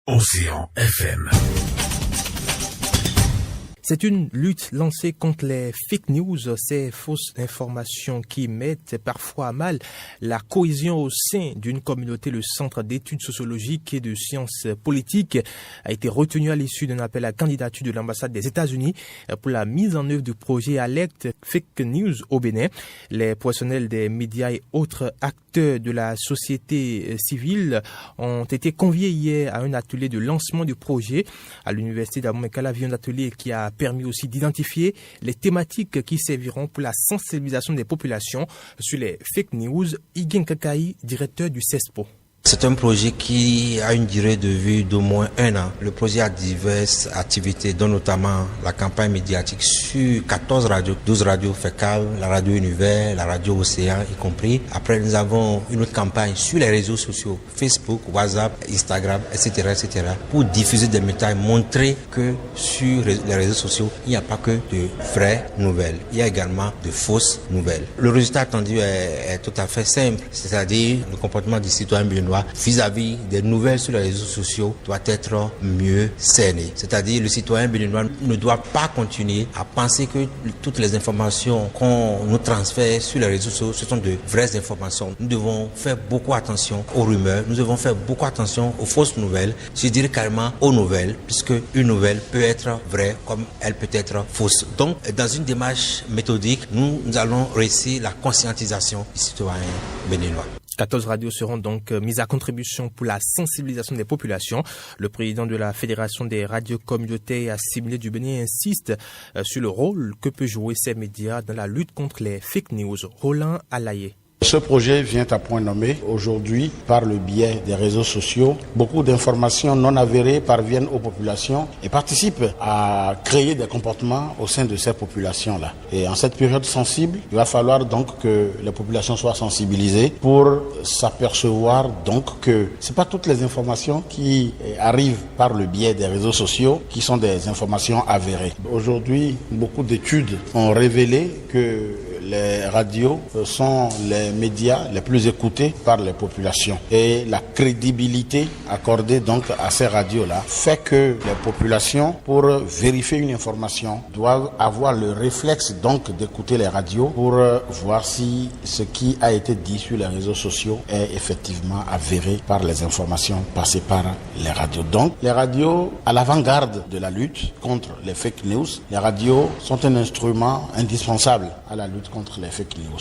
Océan FM. C'est une lutte lancée contre les fake news, ces fausses informations qui mettent parfois à mal la cohésion au sein d'une communauté. Le Centre d'études sociologiques et de sciences politiques a été retenu à l'issue d'un appel à candidature de l'ambassade des États-Unis pour la mise en œuvre du projet Alert Fake News au Bénin. Les professionnels des médias et autres acteurs de la société civile ont été conviés hier à un atelier de lancement du projet à l'université d'Abomey-Cala, un atelier qui a permis aussi d'identifier les thématiques qui serviront pour la sensibilisation des populations sur les fake news. Iguen Kakaï, directeur du CESPO. C'est un projet qui a une durée de vie d'au moins 1 an. Le projet a diverses activités, dont notamment la campagne médiatique sur 14 radios, 12 radios FECAL, la radio Univers, la radio Océan y compris. Après, nous avons une autre campagne sur les réseaux sociaux, Facebook, WhatsApp, Instagram, etc., pour diffuser des messages, montrer que sur les réseaux sociaux, il n'y a pas que de vraies nouvelles. Il y a également de fausses nouvelles. Le résultat attendu est tout à fait simple, c'est-à-dire le comportement du citoyen béninois vis-à-vis des nouvelles sur les réseaux sociaux doit être mieux cerné. C'est-à-dire le citoyen béninois ne doit pas continuer à penser que toutes les informations qu'on nous transfère sur les réseaux sociaux, ce sont de vraies informations. Nous devons faire beaucoup attention aux rumeurs, nous devons faire beaucoup attention aux fausses nouvelles, je dirais carrément aux nouvelles, puisque une nouvelle peut être vraie comme elle peut être fausse. Donc, dans une démarche méthodique, nous allons réussir la conscientisation du citoyen béninois. 14 radios seront donc mises à contribution pour la sensibilisation des populations. Le président de la Fédération des radios communautaires assimilées du Bénin insiste sur le rôle que peut jouer ces médias dans la lutte contre les fake news. Roland Alaye. Ce projet vient à point nommé. Aujourd'hui, par le biais des réseaux sociaux, beaucoup d'informations non avérées parviennent aux populations et participent à créer des comportements au sein de ces populations-là. Et en cette période sensible, il va falloir donc que les populations soient sensibilisées pour s'apercevoir donc que c'est pas toutes les informations qui arrivent par le biais des réseaux sociaux qui sont des informations avérées. Aujourd'hui, beaucoup d'études ont révélé que les radios sont les médias les plus écoutés par les populations. Et la crédibilité accordée donc à ces radios-là fait que les populations, pour vérifier une information, doivent avoir le réflexe donc d'écouter les radios pour voir si ce qui a été dit sur les réseaux sociaux est effectivement avéré par les informations passées par les radios. Donc, les radios à l'avant-garde de la lutte contre les fake news, les radios sont un instrument indispensable à la lutte contre les fake news.